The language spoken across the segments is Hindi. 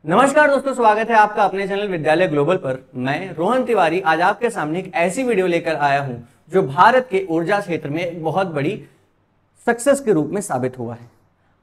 नमस्कार दोस्तों, स्वागत है आपका अपने चैनल विद्यालय ग्लोबल पर। मैं रोहन तिवारी आज आपके सामने एक ऐसी वीडियो लेकर आया हूं जो भारत के ऊर्जा क्षेत्र में एक बहुत बड़ी सक्सेस के रूप में साबित हुआ है।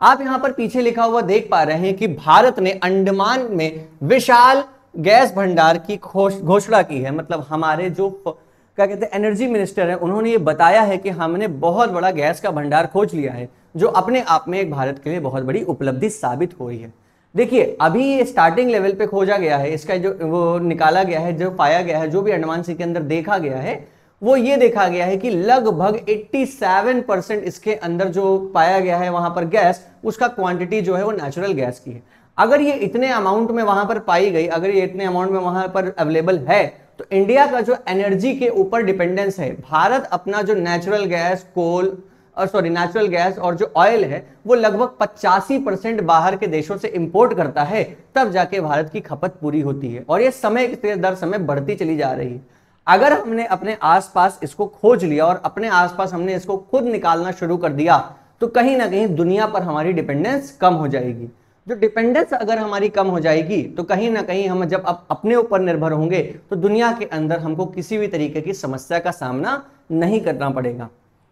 आप यहां पर पीछे लिखा हुआ देख पा रहे हैं कि भारत ने अंडमान में विशाल गैस भंडार की घोषणा की है। मतलब हमारे जो क्या कहते हैं एनर्जी मिनिस्टर है, उन्होंने ये बताया है कि हमने बहुत बड़ा गैस का भंडार खोज लिया है, जो अपने आप में एक भारत के लिए बहुत बड़ी उपलब्धि साबित हो रही है। देखिए, अभी ये स्टार्टिंग लेवल पे खोजा गया है, इसका जो वो निकाला गया है, जो पाया गया है, जो भी अंडमान सी के अंदर देखा गया है, वो ये देखा गया है कि लगभग 87% इसके अंदर जो पाया गया है वहां पर गैस, उसका क्वांटिटी जो है वो नेचुरल गैस की है। अगर ये इतने अमाउंट में वहां पर पाई गई, अगर ये इतने अमाउंट में वहां पर अवेलेबल है, तो इंडिया का जो एनर्जी के ऊपर डिपेंडेंस है, भारत अपना जो नेचुरल गैस नेचुरल गैस और जो ऑयल है वो लगभग 85% बाहर के देशों से इंपोर्ट करता है, तब जाके भारत की खपत पूरी होती है। और ये समय के दर समय बढ़ती चली जा रही है। अगर हमने अपने आसपास इसको खोज लिया और अपने आसपास हमने इसको खुद निकालना शुरू कर दिया, तो कहीं ना कहीं दुनिया पर हमारी डिपेंडेंस कम हो जाएगी। जो डिपेंडेंस अगर हमारी कम हो जाएगी, तो कहीं ना कहीं हम जब अपने ऊपर निर्भर होंगे, तो दुनिया के अंदर हमको किसी भी तरीके की समस्या का सामना नहीं करना पड़ेगा।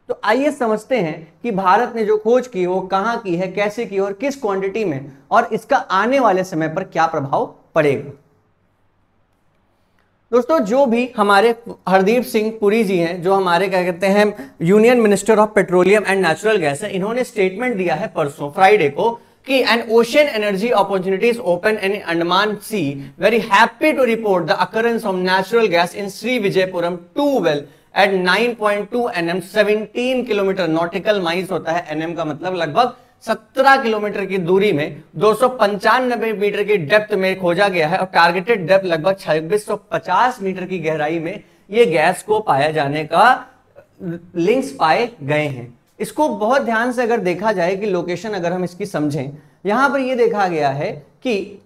तो आइए समझते हैं कि भारत ने जो खोज की वो कहां की है, कैसे की और किस क्वांटिटी में, और इसका आने वाले समय पर क्या प्रभाव पड़ेगा। दोस्तों, जो भी हमारे हरदीप सिंह पुरी जी हैं, जो हमारे क्या कहते हैं union minister of petroleum and natural gas है, इन्होंने स्टेटमेंट दिया है परसों फ्राइडे को कि an ocean energy opportunities open in Andaman sea, very happy to report the occurrence of natural gas in Shri Vijayapuram 2 well at 9.2 nm 17 kilometre nautical miles होता है। nm का मतलब लगभग 17 किलोमीटर की दूरी में 295 मीटर की डेप्थ में खोजा गया है, और टारगेटेड डेप्थ लगभग 2650 मीटर की गहराई में ये गैस को पाया जाने का लिंक्स पाए गए हैं। इसको बहुत ध्यान से अगर देखा जाए कि लोकेशन अगर हम इसकी समझें, यहां पर ये देखा गया है कि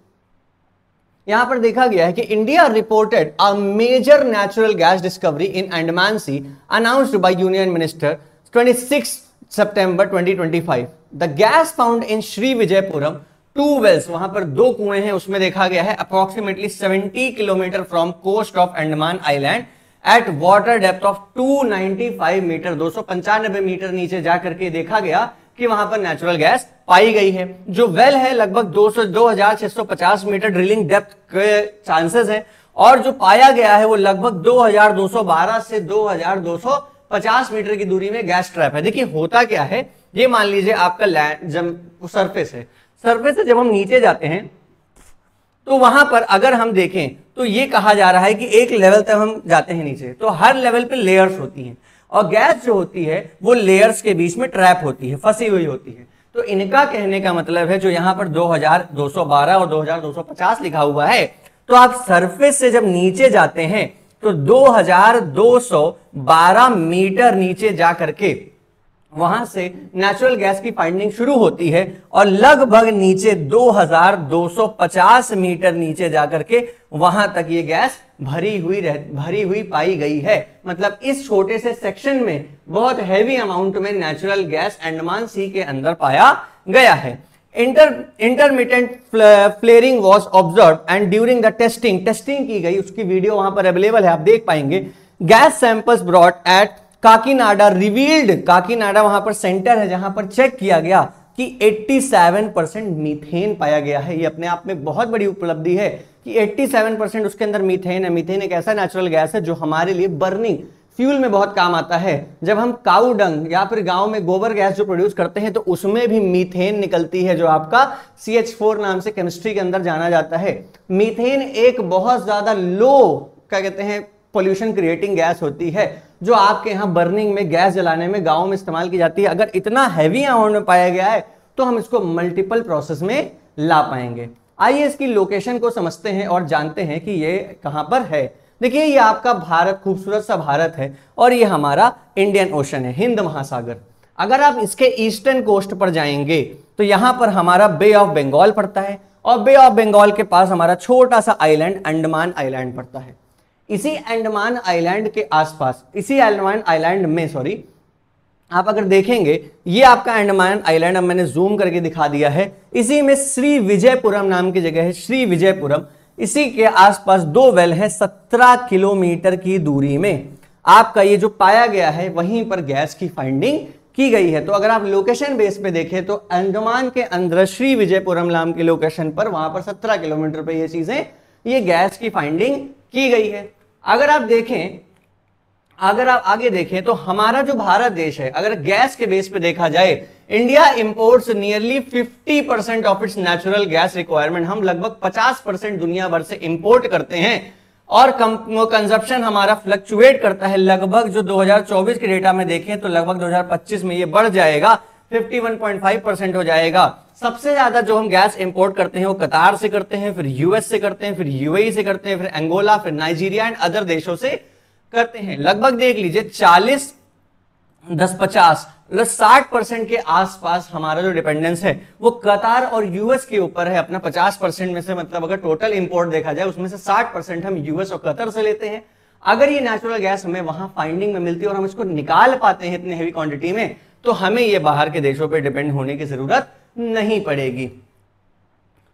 India reported a major natural gas discovery in Andaman sea announced by union minister 26 सितंबर 2025। The gas found in Shri Vijayapuram 2 wells, वहां पर 2 कुएं हैं, उसमें देखा गया है approximately 70 kilometre from coast of Andaman island at water depth of 295 metre, 295 metre नीचे जाकर के देखा गया कि वहां पर नेचुरल गैस पाई गई है। जो वेल है लगभग 2650 मीटर ड्रिलिंग डेप्थ के चांसेस है, और जो पाया गया है वो लगभग 2212 से 2250 मीटर की दूरी में गैस ट्रैप है। देखिए, होता क्या है, ये मान लीजिए आपका लैंड जब सरफेस से जब हम नीचे जाते हैं, तो वहां पर अगर हम देखें तो ये कहा जा रहा है कि एक लेवल तक हम जाते हैं नीचे, तो हर लेवल पे लेयर्स होती हैं, और गैस जो होती है वो लेयर्स के बीच में ट्रैप होती है, फंसी हुई होती है। तो इनका कहने का मतलब है, जो यहां पर 2212 और 2250 लिखा हुआ है, तो आप सरफेस से जब नीचे जाते हैं तो 2212 मीटर नीचे जा करके वहां से नेचुरल गैस की फाइंडिंग शुरू होती है, और लगभग नीचे 2250 मीटर नीचे जाकर के वहां तक ये गैस भरी हुई पाई गई है। मतलब इस छोटे से सेक्शन में बहुत हैवी अमाउंट में नेचुरल गैस अंडमान सी के अंदर पाया गया है। Intermittent flaring was observed and during the testing की गई, उसकी वीडियो वहां पर अवेलेबल है, आप देख पाएंगे। Gas samples brought at Kakinada revealed, Kakinada वहां पर सेंटर है जहां पर चेक किया गया कि 87% मीथेन पाया गया है। ये अपने आप में बहुत बड़ी उपलब्धि है कि 87% उसके अंदर मीथेन है। मीथेन एक ऐसा नेचुरल गैस है जो हमारे लिए बर्निंग फ्यूल में बहुत काम आता है। जब हम काऊ डंग या फिर गांव में गोबर गैस जो प्रोड्यूस करते हैं, तो उसमें भी मीथेन निकलती है, जो आपका CH4 नाम से केमिस्ट्री के अंदर जाना जाता है। मीथेन एक बहुत ज्यादा लो क्या कहते हैं पोल्यूशन क्रिएटिंग गैस होती है, जो आपके यहाँ बर्निंग में, गैस जलाने में, गाँव में इस्तेमाल की जाती है। अगर इतना हैवी अमाउंट में पाया गया है तो हम इसको मल्टीपल प्रोसेस में ला पाएंगे। आइए इसकी लोकेशन को समझते हैं और जानते हैं कि ये कहां पर है। देखिए, ये आपका भारत, खूबसूरत सा भारत है, और ये हमारा इंडियन ओशन है, हिंद महासागर। अगर आप इसके ईस्टर्न कोस्ट पर जाएंगे तो यहां पर हमारा बे ऑफ बंगाल पड़ता है, और बे ऑफ बंगाल के पास हमारा छोटा सा आइलैंड अंडमान आइलैंड पड़ता है। इसी अंडमान आइलैंड के आसपास, इसी अंडमान आइलैंड में आप अगर देखेंगे ये आपका अंडमान आइलैंड, अब मैंने जूम करके दिखा दिया है, इसी में श्री विजयपुरम नाम की जगह है, श्री विजयपुरम। इसी के आसपास 2 वेल है 17 किलोमीटर की दूरी में आपका ये जो पाया गया है, वहीं पर गैस की फाइंडिंग की गई है। तो अगर आप लोकेशन बेस पे देखें तो अंडमान के अंदर श्री विजयपुरम नाम की लोकेशन पर, वहां पर 17 किलोमीटर पे ये चीजें, ये गैस की फाइंडिंग की गई है। अगर आप देखें, अगर आप आगे देखें तो हमारा जो भारत देश है, अगर गैस के बेस पे देखा जाए, India imports nearly 50% of its natural gas requirement. हम लगभग 50% दुनिया भर से इंपोर्ट करते हैं और कंजप्शन हमारा फ्लक्चुएट करता है। लगभग जो 2024 के डेटा में देखें तो लगभग 2025 में ये बढ़ जाएगा, 51.5% हो जाएगा। सबसे ज्यादा जो हम गैस इंपोर्ट करते हैं वो कतार से करते हैं, फिर यूएस से करते हैं, फिर यूएई से करते हैं, फिर अंगोला, फिर नाइजीरिया एंड अदर देशों से करते हैं। लगभग देख लीजिए 40, 10, 50 60% के आसपास हमारा जो डिपेंडेंस है वो कतार और यूएस के ऊपर है अपना। 50% में से, मतलब अगर टोटल इंपोर्ट देखा जाए उसमें से 60% हम यूएस और कतर से लेते हैं। अगर ये नेचुरल गैस हमें वहां फाइंडिंग में मिलती है और हम इसको निकाल पाते हैं इतने हेवी क्वांटिटी में, तो हमें ये बाहर के देशों पर डिपेंड होने की जरूरत नहीं पड़ेगी।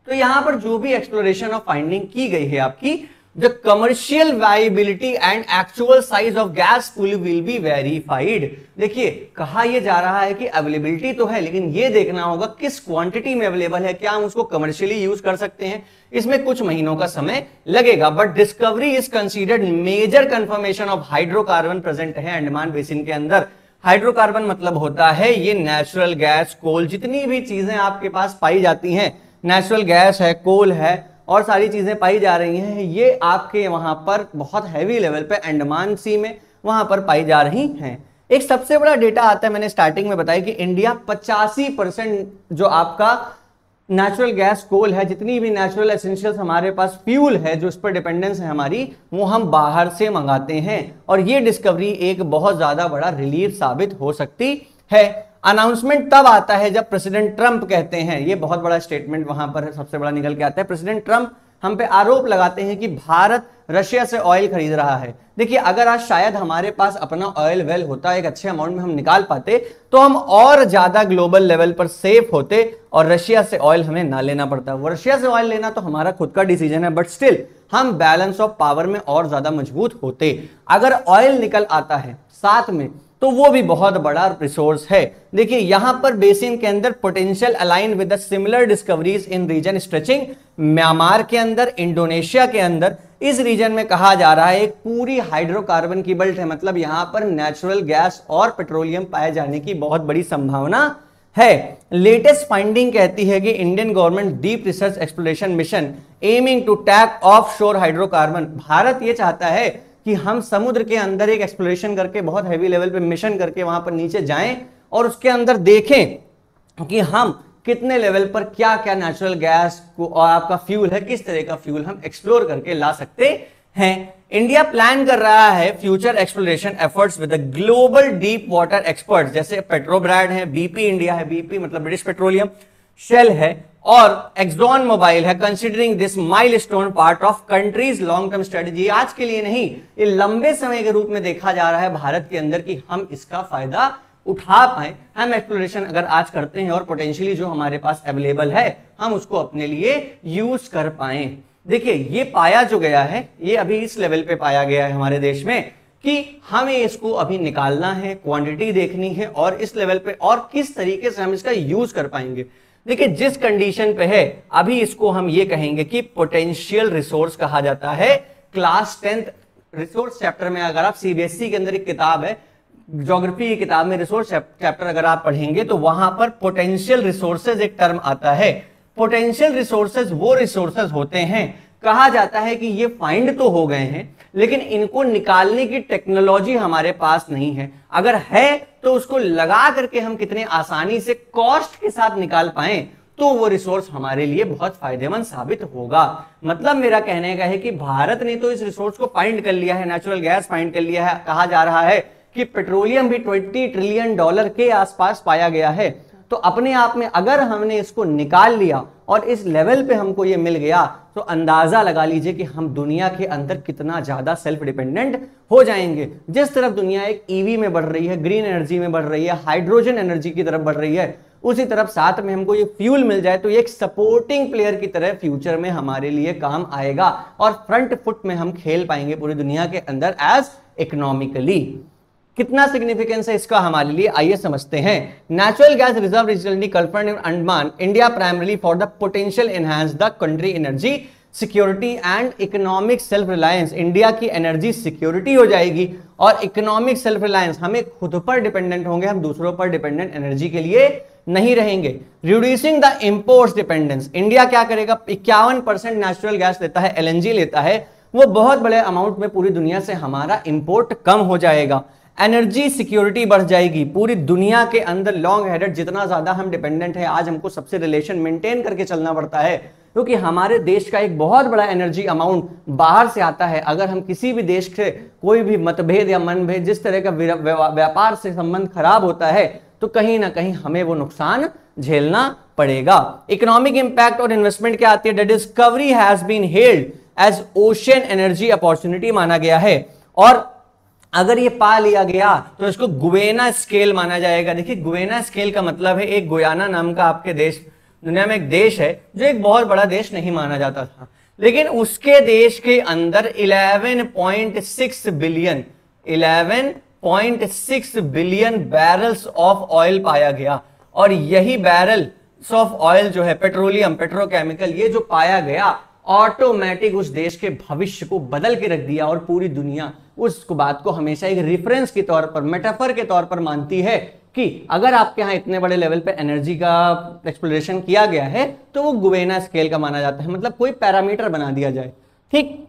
तो यहां पर जो भी एक्सप्लोरेशन और फाइंडिंग की गई है आपकी, the commercial viability and actual size of gas pool will be verified। देखिए कहा यह जा रहा है कि अवेलेबिलिटी तो है, लेकिन यह देखना होगा किस क्वांटिटी में अवेलेबल है, क्या हम उसको कमर्शियली यूज कर सकते हैं। इसमें कुछ महीनों का समय लगेगा, but discovery is considered major confirmation of hydrocarbon present है अंडमान बेसिन के अंदर। हाइड्रोकार्बन मतलब होता है ये नेचुरल गैस, कोल, जितनी भी चीजें आपके पास पाई जाती हैं, नेचुरल गैस है, कोल है और सारी चीजें पाई जा रही हैं, ये आपके वहां पर बहुत हैवी लेवल पे अंडमान सी में वहां पर पाई जा रही हैं। एक सबसे बड़ा डेटा आता है, मैंने स्टार्टिंग में बताया कि इंडिया 85% जो आपका नेचुरल गैस, कोल है, जितनी भी नेचुरल एसेंशियल्स हमारे पास फ्यूल है जो इस पर डिपेंडेंस है हमारी, वो हम बाहर से मंगाते हैं। और ये डिस्कवरी एक बहुत ज्यादा बड़ा रिलीफ साबित हो सकती है। अनाउंसमेंट तब आता है जब प्रेसिडेंट ट्रंप कहते हैं, ये बहुत बड़ा स्टेटमेंट वहां पर सबसे बड़ा निकल के आता है। प्रेसिडेंट ट्रंप हम पे आरोप लगाते हैं कि भारत रशिया से ऑयल खरीद रहा है। देखिए अगर आज शायद हमारे पास अपना ऑयल वेल होता, एक अच्छे अमाउंट में हम निकाल पाते, तो हम और ज्यादा ग्लोबल लेवल पर सेफ होते और रशिया से ऑयल हमें ना लेना पड़ता। वो रशिया से ऑयल लेना तो हमारा खुद का डिसीजन है, बट स्टिल हम बैलेंस ऑफ पावर में और ज्यादा मजबूत होते। अगर ऑयल निकल आता है साथ में तो वो भी बहुत बड़ा रिसोर्स है। देखिए यहां पर बेसिन के अंदर potential align with the similar discoveries in region stretching Myanmar के अंदर, इंडोनेशिया के अंदर। इस रीजन में कहा जा रहा है एक पूरी हाइड्रोकार्बन की बेल्ट है, मतलब यहां पर नेचुरल गैस और पेट्रोलियम पाए जाने की बहुत बड़ी संभावना है। लेटेस्ट फाइंडिंग कहती है कि Indian government deep research exploration mission aiming to tap offshore hydrocarbon. Bharat ये चाहता है कि हम समुद्र के अंदर एक एक्सप्लोरेशन करके, बहुत हैवी लेवल पे मिशन करके वहां पर नीचे जाएं और उसके अंदर देखें कि हम कितने लेवल पर क्या क्या नेचुरल गैस को और आपका फ्यूल है, किस तरह का फ्यूल हम एक्सप्लोर करके ला सकते हैं। इंडिया प्लान कर रहा है future exploration efforts with global deep water expert, जैसे पेट्रोब्राड है, बीपी इंडिया है, बीपी मतलब ब्रिटिश पेट्रोलियम, शेल है और एक्सॉन मोबाइल है, considering this milestone part of countries long term strategy. आज के लिए नहीं, ये लंबे समय के रूप में देखा जा रहा है भारत के अंदर कि हम इसका फायदा उठा पाए। हम एक्सप्लोरेशन अगर आज करते हैं और पोटेंशियली जो हमारे पास अवेलेबल है हम उसको अपने लिए यूज कर पाए। देखिए ये पाया जो गया है, ये अभी इस लेवल पे पाया गया है हमारे देश में कि हमें इसको अभी निकालना है, क्वांटिटी देखनी है और इस लेवल पे और किस तरीके से हम इसका यूज कर पाएंगे। देखिए जिस कंडीशन पे है अभी इसको हम ये कहेंगे कि पोटेंशियल रिसोर्स कहा जाता है। क्लास 10th रिसोर्स चैप्टर में, अगर आप सीबीएसई के अंदर एक किताब है ज्योग्राफी की किताब में रिसोर्स चैप्टर अगर आप पढ़ेंगे तो वहां पर पोटेंशियल रिसोर्सेज एक टर्म आता है। पोटेंशियल रिसोर्सेज वो रिसोर्सेज होते हैं, कहा जाता है कि ये फाइंड तो हो गए हैं लेकिन इनको निकालने की टेक्नोलॉजी हमारे पास नहीं है। अगर है तो उसको लगा करके हम कितने आसानी से कॉस्ट के साथ निकाल पाए तो वो रिसोर्स हमारे लिए बहुत फायदेमंद साबित होगा। मतलब मेरा कहने का है कि भारत ने तो इस रिसोर्स को फाइंड कर लिया है, नेचुरल गैस फाइंड कर लिया है। कहा जा रहा है कि पेट्रोलियम भी $20 ट्रिलियन के आसपास पाया गया है। तो अपने आप में अगर हमने इसको निकाल लिया और इस लेवल पे हमको ये मिल गया तो अंदाजा लगा लीजिए कि हम दुनिया के अंदर कितना ज्यादा सेल्फ डिपेंडेंट हो जाएंगे। जिस तरफ दुनिया एक ईवी में बढ़ रही है, ग्रीन एनर्जी में बढ़ रही है, हाइड्रोजन एनर्जी की तरफ बढ़ रही है, उसी तरफ साथ में हमको ये फ्यूल मिल जाए तो ये एक सपोर्टिंग प्लेयर की तरह फ्यूचर में हमारे लिए काम आएगा और फ्रंट फुट में हम खेल पाएंगे पूरी दुनिया के अंदर एज इकोनॉमिकली। कितना सिग्निफिकेंस है इसका हमारे लिए, आइए समझते हैं। Natural gas reserve regionally confirmed in Andaman India primarily for the potential enhance the country energy security and economic self reliance. India की एनर्जी सिक्योरिटी हो जाएगी और इकोनॉमिक सेल्फ रिलायंस, हमें खुद पर डिपेंडेंट होंगे, हम दूसरों पर डिपेंडेंट एनर्जी के लिए नहीं रहेंगे। Reducing the import dependence, India क्या करेगा, 51% नेचुरल गैस लेता है, एलएनजी लेता है, वो बहुत बड़े अमाउंट में पूरी दुनिया से हमारा इंपोर्ट कम हो जाएगा। एनर्जी सिक्योरिटी बढ़ जाएगी पूरी दुनिया के अंदर। लॉन्ग हेडेड जितना ज्यादा हम डिपेंडेंट है, आज हमको सबसे रिलेशन मेंटेन करके चलना पड़ता है क्योंकि हमारे देश का एक बहुत बड़ा एनर्जी अमाउंट बाहर से आता है। अगर हम किसी भी देश से कोई भी मतभेद या मनभेद, जिस तरह का व्यापार से संबंध खराब होता है तो कहीं ना कहीं हमें वो नुकसान झेलना पड़ेगा। इकोनॉमिक इंपैक्ट और इन्वेस्टमेंट क्या आती है, the discovery has been held as ocean energy opportunity माना गया है और अगर ये पा लिया गया तो इसको गुवेना स्केल माना जाएगा। देखिए गुवेना स्केल का मतलब है, एक गुयाना नाम का आपके देश, दुनिया में एक देश है जो एक बहुत बड़ा देश नहीं माना जाता था, लेकिन उसके देश के अंदर 11.6 बिलियन बैरल्स ऑफ ऑयल पाया गया और यही बैरल्स ऑफ ऑयल जो है पेट्रोलियम, पेट्रोकेमिकल, ये जो पाया गया ऑटोमेटिक उस देश के भविष्य को बदल के रख दिया और पूरी दुनिया उस बात को हमेशा एक रेफरेंस के तौर पर, मेटाफर के तौर पर मानती है कि अगर आपके यहाँ इतने बड़े लेवल पे एनर्जी का एक्सप्लोरेशन किया गया है तो वो गुवेना स्केल का माना जाता है, मतलब कोई पैरामीटर बना दिया जाए। ठीक,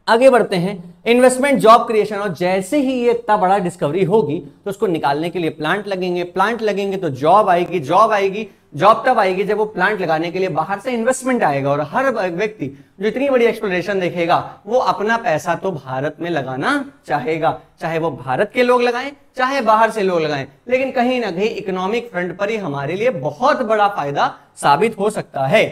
आगे बढ़ते हैं। इन्वेस्टमेंट, जॉब क्रिएशन, और जैसे ही ये इतना बड़ा डिस्कवरी होगी तो उसको निकालने के लिए प्लांट लगेंगे, प्लांट लगेंगे तो जॉब आएगी, जॉब आएगी, जॉब तब आएगी जब वो प्लांट लगाने के लिए बाहर से इन्वेस्टमेंट आएगा और हर व्यक्ति जो इतनी बड़ी एक्सप्लोरेशन देखेगा वो अपना पैसा तो भारत में लगाना चाहेगा, चाहे वो भारत के लोग लगाएं चाहे बाहर से लोग लगाएं, लेकिन कहीं ना कहीं इकोनॉमिक फ्रंट पर ही हमारे लिए बहुत बड़ा फायदा साबित हो सकता है।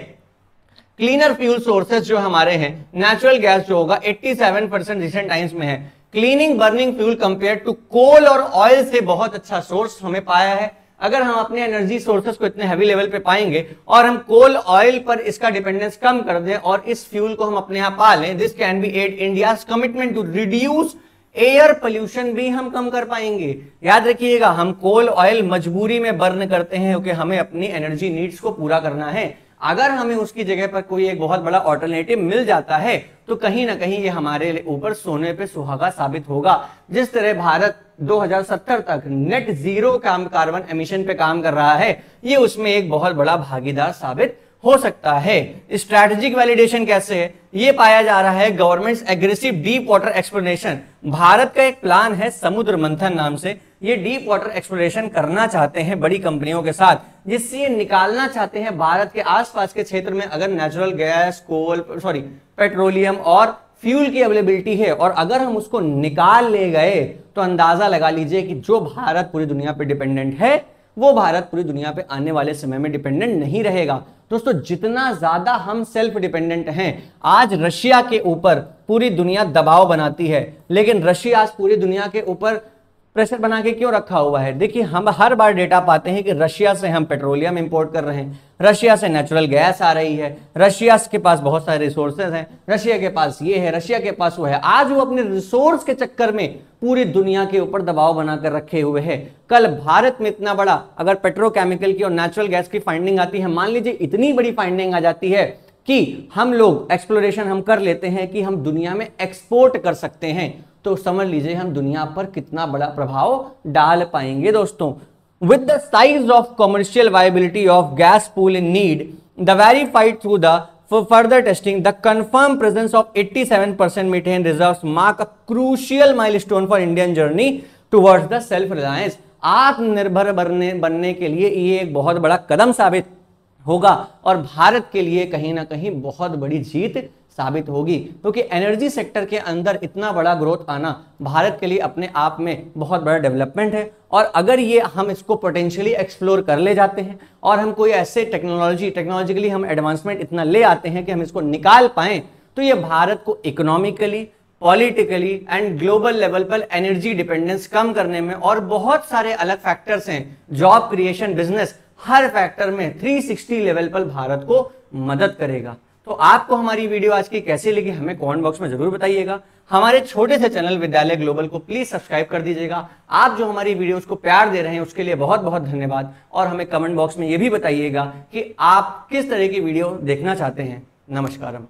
क्लीनर फ्यूल सोर्सेज जो हमारे हैं, नेचुरल गैस जो होगा 87% रिसेंट टाइम्स में है। Cleaning burning fuel compare to coal और ऑयल से बहुत अच्छा सोर्स हमें पाया है। अगर हम अपने एनर्जी सोर्सेस को इतने हैवी लेवल पे पाएंगे और हम कोल ऑयल पर इसका डिपेंडेंस कम कर दें और इस फ्यूल को हम अपने यहाँ पा लें, this can be add India's commitment to reduce air pollution भी हम कम कर पाएंगे। याद रखिएगा, हम कोल ऑयल मजबूरी में बर्न करते हैं क्योंकि हमें अपनी एनर्जी नीड्स को पूरा करना है। अगर हमें उसकी जगह पर कोई एक बहुत बड़ा ऑल्टरनेटिव मिल जाता है तो कहीं ना कहीं ये हमारे ऊपर सोने पे सुहागा साबित होगा। जिस तरह भारत 2070 तक नेट जीरो कार्बन एमिशन पे काम कर रहा है, ये उसमें एक बहुत बड़ा भागीदार साबित हो सकता है। स्ट्रैटेजिक वैलिडेशन कैसे है, ये पाया जा रहा है governments aggressive deep water exploration. Bharat का एक प्लान है समुद्र मंथन नाम से, ये डीप वाटर एक्सप्लोरेशन करना चाहते हैं बड़ी कंपनियों के साथ, जिससे ये निकालना चाहते हैं भारत के आसपास के क्षेत्र में अगर नेचुरल गैस, पेट्रोलियम और फ्यूल की अवेलेबिलिटी है, और अगर हम उसको निकाल ले गए तो अंदाजा लगा लीजिए कि जो भारत पूरी दुनिया पे डिपेंडेंट है वो भारत पूरी दुनिया पे आने वाले समय में डिपेंडेंट नहीं रहेगा। दोस्तों, जितना ज्यादा हम सेल्फ डिपेंडेंट हैं, आज रशिया के ऊपर पूरी दुनिया दबाव बनाती है, लेकिन रशिया आज पूरी दुनिया के ऊपर प्रेशर बना के क्यों रखा हुआ है? देखिए, हम हर बार डेटा पाते हैं कि रशिया से हम पेट्रोलियम इंपोर्ट कर रहे हैं, रशिया से नेचुरल गैस आ रही है, रशिया के पास बहुत सारे रिसोर्सेज हैं, रशिया के पास ये है, रशिया के पास वो है। आज वो अपने रिसोर्स के चक्कर में पूरी दुनिया के ऊपर दबाव बनाकर रखे हुए हैं। कल भारत में इतना बड़ा अगर पेट्रोकेमिकल की और नेचुरल गैस की फाइंडिंग आती है, मान लीजिए इतनी बड़ी फाइंडिंग आ जाती है कि हम लोग एक्सप्लोरेशन हम कर लेते हैं कि हम दुनिया में एक्सपोर्ट कर सकते हैं, तो समझ लीजिए हम दुनिया पर कितना बड़ा प्रभाव डाल पाएंगे। दोस्तों, with the size of commercial viability of gas pool in need, the verified through the further testing, the confirmed presence of 87% methane reserves mark a crucial milestone for Indian journey towards the self-reliance। आत्मनिर्भर बनने के लिए ये एक बहुत बड़ा कदम साबित होगा और भारत के लिए कहीं ना कहीं बहुत बड़ी जीत साबित होगी, क्योंकि एनर्जी सेक्टर के अंदर इतना बड़ा ग्रोथ आना भारत के लिए अपने आप में बहुत बड़ा डेवलपमेंट है। और अगर ये हम इसको पोटेंशियली एक्सप्लोर कर ले जाते हैं और हम कोई ऐसे टेक्नोलॉजिकली हम एडवांसमेंट इतना ले आते हैं कि हम इसको निकाल पाएं, तो ये भारत को economically, politically and global level पर एनर्जी डिपेंडेंस कम करने में, और बहुत सारे अलग फैक्टर्स हैं, जॉब क्रिएशन, बिजनेस, हर फैक्टर में 360 लेवल पर भारत को मदद करेगा। तो आपको हमारी वीडियो आज की कैसी लगी हमें कमेंट बॉक्स में जरूर बताइएगा। हमारे छोटे से चैनल विद्यालय ग्लोबल को प्लीज सब्सक्राइब कर दीजिएगा। आप जो हमारी वीडियोस को प्यार दे रहे हैं उसके लिए बहुत बहुत धन्यवाद। और हमें कमेंट बॉक्स में यह भी बताइएगा कि आप किस तरह की वीडियो देखना चाहते हैं। नमस्कारम।